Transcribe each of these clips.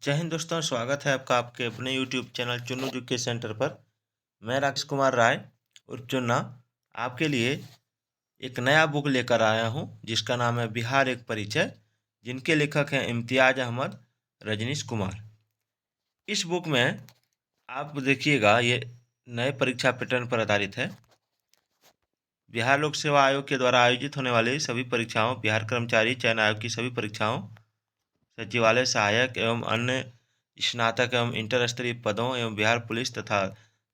जय हिंद दोस्तों, स्वागत है आपका आपके अपने YouTube channel Chunnu education centre पर। मैं राकेश कुमार राय उर्फ चुन्ना आपके लिए एक नया बुक लेकर आया हूं, जिसका नाम है बिहार एक परिचय, जिनके लेखक हैं इम्तियाज अहमद, रजनीश कुमार। इस बुक में आप देखिएगा, ये नए परीक्षा पैटर्न पर आधारित है। बिहार लोक सेवा आयोग के द्वारा आयोजित होने वाली सभी परीक्षाओं, बिहार कर्मचारी चयन आयोग की सभी परीक्षाओं, सचिवालय सहायक एवं अन्य स्नातक एवं इंटर स्तरीय पदों एवं बिहार पुलिस तथा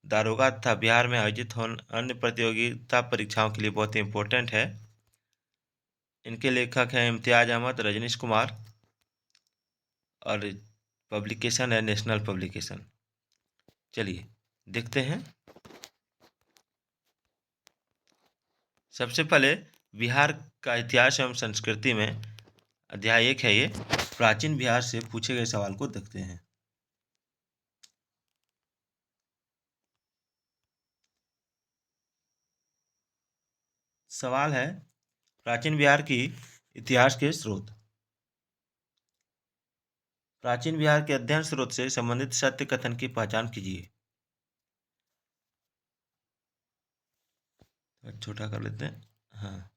दारोगा तथा बिहार में आयोजित होने अन्य प्रतियोगिता परीक्षाओं के लिए बहुत ही इम्पोर्टेंट है। इनके लेखक हैं इम्तियाज अहमद, रजनीश कुमार, और पब्लिकेशन है नेशनल पब्लिकेशन। चलिए देखते हैं। सबसे पहले बिहार का इतिहास एवं संस्कृति में अध्याय 1 है। ये प्राचीन बिहार से पूछे गए सवाल को देखते हैं। सवाल है, प्राचीन बिहार की इतिहास के स्रोत। प्राचीन बिहार के अध्ययन स्रोत से संबंधित सत्य कथन की पहचान कीजिए। छोटा कर लेते हैं। हाँ,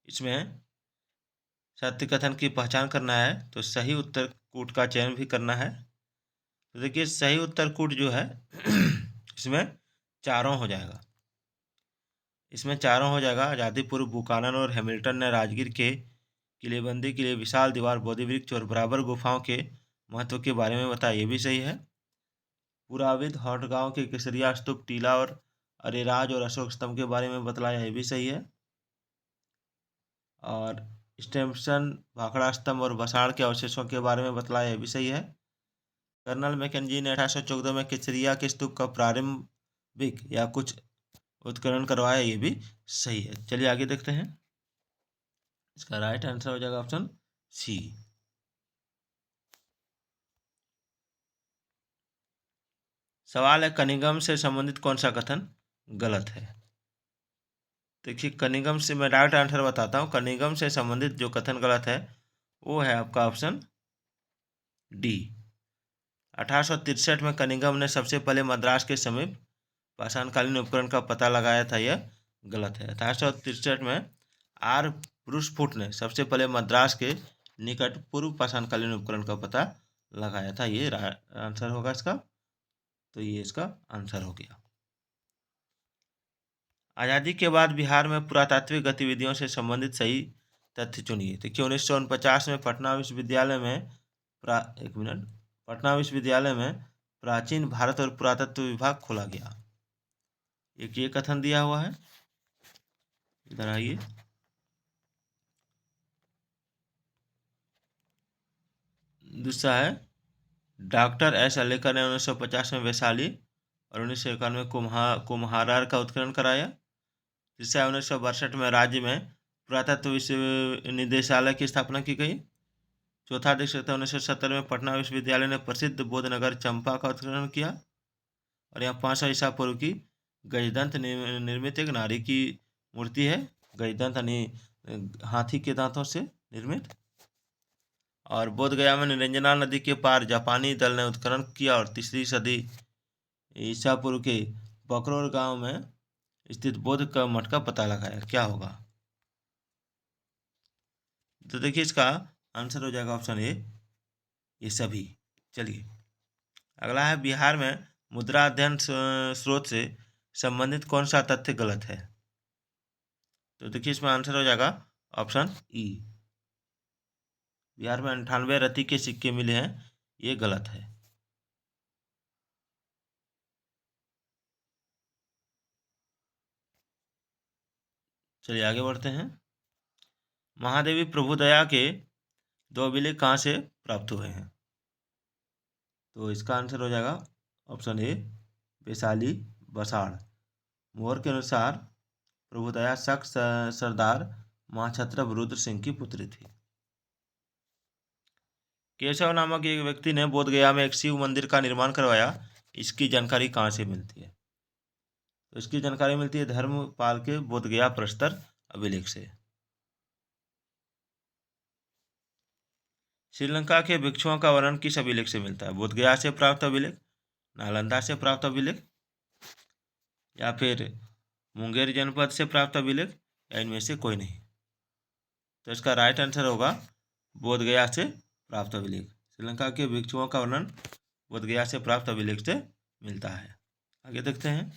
इसमें सत्य कथन की पहचान करना है तो सही उत्तर कूट का चयन भी करना है। तो देखिए, सही उत्तर कूट जो है इसमें चारों हो जाएगा। आज़ादी पूर्व बुकानन और हैमिल्टन ने राजगीर के किलेबंदी के लिए विशाल दीवार, बोधि वृक्ष और बराबर गुफाओं के महत्व के बारे में बताया, ये भी सही है। पुराविद हॉटगांव के केसरिया स्तूप, टीला और अरेराज और अशोक स्तंभ के बारे में बतलाया, ये भी सही है। और स्टेम्पसन, भाखड़ा स्तंभ और बसाड़ के अवशेषों के बारे में बतलाया, ये भी सही है। कर्नल मैकेंजी ने 1814 में केसरिया के स्तूप का प्रारंभिक या कुछ उत्खनन करवाया, ये भी सही है। चलिए आगे देखते हैं। इसका राइट आंसर हो जाएगा ऑप्शन सी। सवाल है, कनिंघम से संबंधित कौन सा कथन गलत है। देखिए, कनिंघम से मैं डायरेक्ट आंसर बताता हूँ। कनिंघम से संबंधित जो कथन गलत है वो है आपका ऑप्शन डी। 1863 में कनिंघम ने सबसे पहले मद्रास के समीप पाषाणकालीन उपकरण का पता लगाया था, यह गलत है। 1863 में आर ब्रूसफुट ने सबसे पहले मद्रास के निकट पूर्व पाषाणकालीन उपकरण का पता लगाया था, ये आंसर होगा इसका। तो ये इसका आंसर हो गया। आज़ादी के बाद बिहार में पुरातात्विक गतिविधियों से संबंधित सही तथ्य चुनिए। देखिए, 1949 में पटना विश्वविद्यालय में प्राचीन भारत और पुरातत्व विभाग खोला गया। एक ये कथन दिया हुआ है, इधर आइए। दूसरा है, डॉक्टर एस अलेकर ने 1950 में वैशाली और 1991 में कुम्हारार का उत्खनन कराया। तीसरा, 1962 में राज्य में पुरातत्व निदेशालय की स्थापना की गई। चौथा देख सकते हैं, 1970 में पटना विश्वविद्यालय ने प्रसिद्ध बौद्ध नगर चंपा का उत्खनन किया। और यहाँ 500 ईसा पूर्व की गजदंत निर्मित एक नारी की मूर्ति है, गजदंत यानी हाथी के दांतों से निर्मित। और बोध गया में निरंजना नदी के पार जापानी दल ने उत्खनन किया और 3री सदी ईसा पूर्व के बकरोर गांव में स्थित बौद्ध का मठ का पता लगाया। क्या होगा? तो देखिए, इसका आंसर हो जाएगा ऑप्शन ए, ये सभी। चलिए अगला है, बिहार में मुद्रा अध्ययन स्रोत से संबंधित कौन सा तथ्य गलत है। तो देखिए, इसमें आंसर हो जाएगा ऑप्शन ई। बिहार में 98 रत्ती के सिक्के मिले हैं, ये गलत है। चलिए आगे बढ़ते हैं। महादेवी प्रभुदया के 2 अभिलेख कहाँ से प्राप्त हुए हैं। तो इसका आंसर हो जाएगा ऑप्शन ए, वैशाली, बसाड़। मोहर के अनुसार प्रभुदया शक सरदार महाछत्रप रुद्र सिंह की पुत्री थी। केशव नामक एक व्यक्ति ने बोध गया में एक शिव मंदिर का निर्माण करवाया, इसकी जानकारी कहाँ से मिलती है। तो इसकी जानकारी मिलती है धर्मपाल के बोध गया प्रस्तर अभिलेख से। श्रीलंका के भिक्षुओं का वर्णन किस अभिलेख से मिलता है? बोधगया से प्राप्त अभिलेख, नालंदा से प्राप्त अभिलेख, या फिर मुंगेर जनपद से प्राप्त अभिलेख, या इनमें से कोई नहीं। तो इसका राइट आंसर होगा बोधगया से प्राप्त अभिलेख। श्रीलंका के भिक्षुओं का वर्णन बोधगया से प्राप्त अभिलेख से मिलता है। आगे देखते हैं।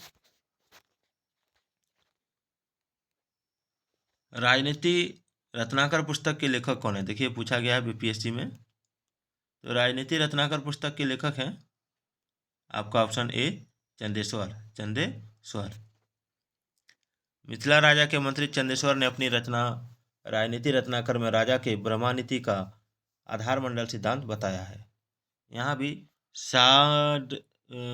राजनीति रत्नाकर पुस्तक के लेखक कौन है? देखिए पूछा गया है बीपीएससी में। तो राजनीति रत्नाकर पुस्तक के लेखक हैं आपका ऑप्शन ए चंदेश्वर। मिथिला राजा के मंत्री चंदेश्वर ने अपनी रचना राजनीति रत्नाकर में राजा के ब्रह्मानीति का आधार मंडल सिद्धांत बताया है। यहाँ भी साड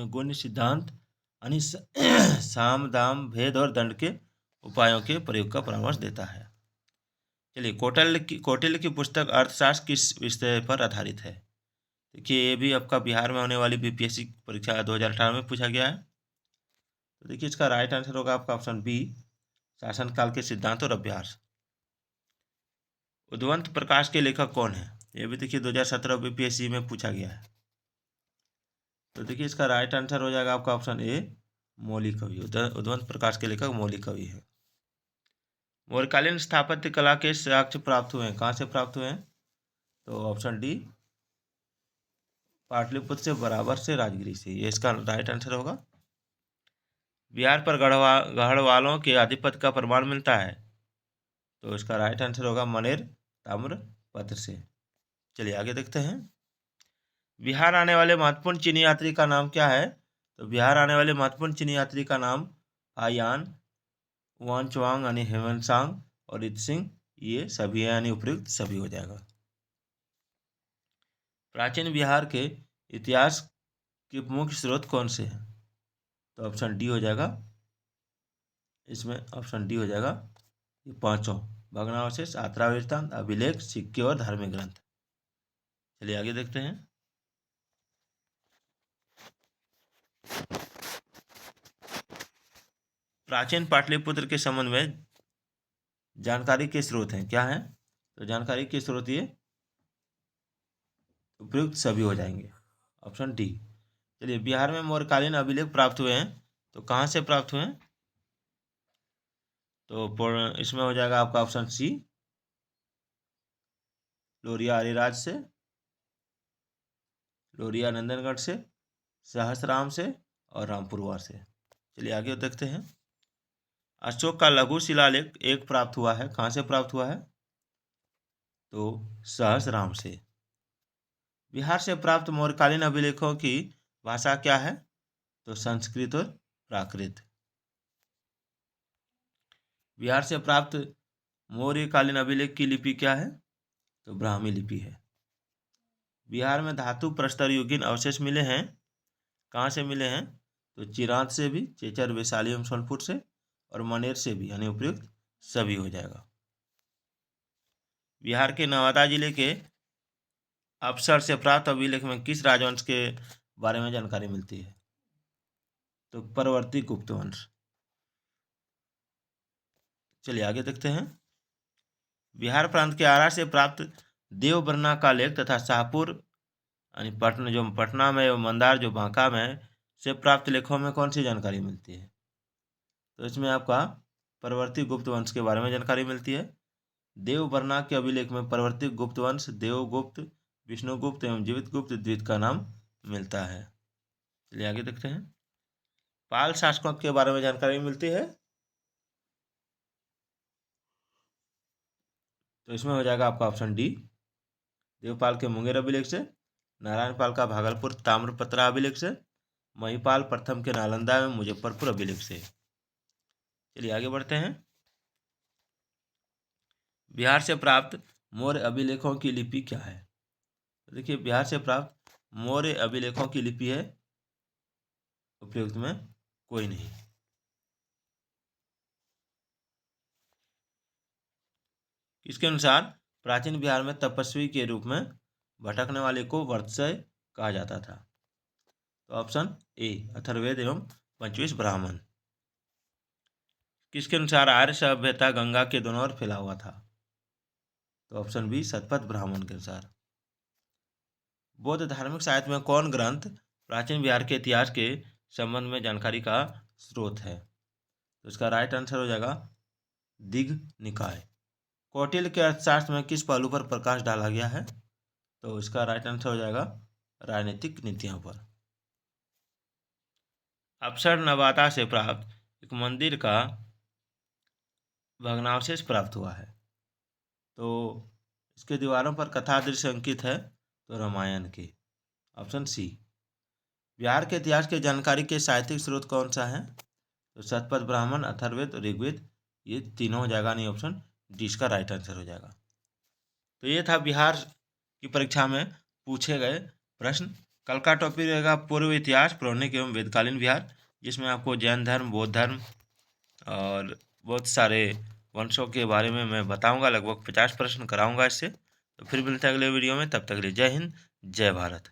गुण सिद्धांत यानी साम दाम भेद और दंड के उपायों के प्रयोग का परामर्श देता है। चलिए, कौटिल्य की पुस्तक अर्थशास्त्र किस विषय पर आधारित है? देखिए ये भी आपका बिहार में होने वाली बीपीएससी परीक्षा 2018 में पूछा गया है। तो देखिए इसका राइट आंसर होगा आपका ऑप्शन बी, शासनकाल के सिद्धांत और अभ्यास। उद्वंत प्रकाश के लेखक कौन है? ये भी देखिए 2017 बीपीएससी में पूछा गया है। तो देखिए इसका राइट आंसर हो जाएगा आपका ऑप्शन ए, मौलिक कवि। उद्वंत प्रकाश के लेखक मौलिक कवि है। मौर्यकालीन स्थापत्य कला के साक्ष्य प्राप्त हुए हैं, कहाँ से प्राप्त हुए हैं? तो ऑप्शन डी, पाटलिपुत्र से, बराबर से, राजगिरी से। ये इसका राइट आंसर होगा। बिहार पर गढ़वालों के आधिपत्य का प्रमाण मिलता है, तो इसका राइट आंसर होगा मनेर ताम्रपत्र से। चलिए आगे देखते हैं। बिहार आने वाले महत्वपूर्ण चीनी यात्री का नाम क्या है? तो बिहार आने वाले महत्वपूर्ण चीनी यात्री का नाम आयान, वानचुआंग यानी हेमंत सांग और इत सिंह, ये सभी यानी उपयुक्त सभी हो जाएगा। प्राचीन बिहार के इतिहास के मुख्य स्रोत कौन से हैं? तो ऑप्शन डी हो जाएगा, इसमें ऑप्शन डी हो जाएगा ये पांचों, भग्नावशेष, यात्रा वृत्तांत, अभिलेख, सिक्के और धार्मिक ग्रंथ। चलिए आगे देखते हैं। प्राचीन पाटलिपुत्र के संबंध में जानकारी के स्रोत हैं, क्या है? तो जानकारी के स्रोत ये उपयुक्त सभी हो जाएंगे, ऑप्शन डी। चलिए, बिहार में मौर्यकालीन अभिलेख प्राप्त हुए हैं, तो कहाँ से प्राप्त हुए हैं? तो इसमें हो जाएगा आपका ऑप्शन सी, लोरिया अरिराज से, लोरिया नंदनगढ़ से, सहसराम से और रामपुरवार से। चलिए आगे देखते हैं। अशोक का लघु शिलालेख एक प्राप्त हुआ है, कहाँ से प्राप्त हुआ है? तो सहसराम से। बिहार से प्राप्त मौर्यकालीन अभिलेखों की भाषा क्या है? तो संस्कृत और प्राकृत। बिहार से प्राप्त मौर्यकालीन अभिलेख की लिपि क्या है? तो ब्राह्मी लिपि है। बिहार में धातु प्रस्तर युगीन अवशेष मिले हैं, कहाँ से मिले हैं? तो चिरांद से भी, चेचर, वैशाली एवं सोनपुर से और मनेर से भी, यानी उपयुक्त सभी हो जाएगा। बिहार के नवादा जिले के अफसर से प्राप्त अभिलेख में किस राजवंश के बारे में जानकारी मिलती है? तो परवर्ती गुप्त वंश। चलिए आगे देखते हैं। बिहार प्रांत के आरा से प्राप्त देवबरना का लेख तथा शाहपुर यानी पटना में, मंदार जो बांका में से प्राप्त लेखों में कौन सी जानकारी मिलती है? तो इसमें आपका परवर्ती गुप्त वंश के बारे में जानकारी मिलती है। देवबरना के अभिलेख में परवर्ती गुप्त वंश, देवगुप्त, विष्णुगुप्त एवं जीवितगुप्त द्वितीय का नाम मिलता है। चलिए आगे देखते हैं। पाल शासकों के बारे में जानकारी मिलती है, तो इसमें हो जाएगा आपका ऑप्शन डी, देवपाल के मुंगेर अभिलेख से, नारायण पाल का भागलपुर ताम्रपत्र अभिलेख से, महिपाल प्रथम के नालंदा में मुजफ्फरपुर अभिलेख से। चलिए आगे बढ़ते हैं। बिहार से प्राप्त मौर्य अभिलेखों की लिपि क्या है? तो देखिए बिहार से प्राप्त मौर्य अभिलेखों की लिपि है, उपयुक्त में कोई नहीं। इसके अनुसार प्राचीन बिहार में तपस्वी के रूप में भटकने वाले को वर्तसय कहा जाता था। तो ऑप्शन ए, अथर्ववेद एवं पंचविश ब्राह्मण। किसके अनुसार आर्य सभ्यता गंगा के दोनों ओर फैला हुआ था? तो ऑप्शन बी, शतपथ ब्राह्मण के अनुसार। बौद्ध धार्मिक साहित्य में कौन ग्रंथ प्राचीन बिहार के इतिहास के संबंध में जानकारी का स्रोत है? तो इसका राइट आंसर हो जाएगा दिघ निकाय। कौटिल्य के अर्थशास्त्र में किस पहलू पर प्रकाश डाला गया है? तो इसका राइट आंसर हो जाएगा राजनीतिक नीतियों पर। अप्सर नवादा से प्राप्त एक मंदिर का भग्नावशेष प्राप्त हुआ है, तो इसके दीवारों पर कथा दृश्य अंकित है, तो रामायण की, ऑप्शन सी। बिहार के इतिहास की जानकारी के साहित्यिक स्रोत कौन सा है? तो शतपथ ब्राह्मण, अथर्ववेद, ऋग्वेद, ये तीनों हो जाएगा नहीं, ऑप्शन डी इसका राइट आंसर हो जाएगा। तो ये था बिहार की परीक्षा में पूछे गए प्रश्न। कल का टॉपिक रहेगा पूर्व इतिहास, पौराणिक एवं वेदकालीन बिहार, जिसमें आपको जैन धर्म, बौद्ध धर्म और बहुत सारे वंशों के बारे में मैं बताऊंगा। लगभग 50 प्रश्न कराऊंगा इससे। तो फिर मिलते हैं अगले वीडियो में, तब तक के लिए जय हिंद, जय भारत।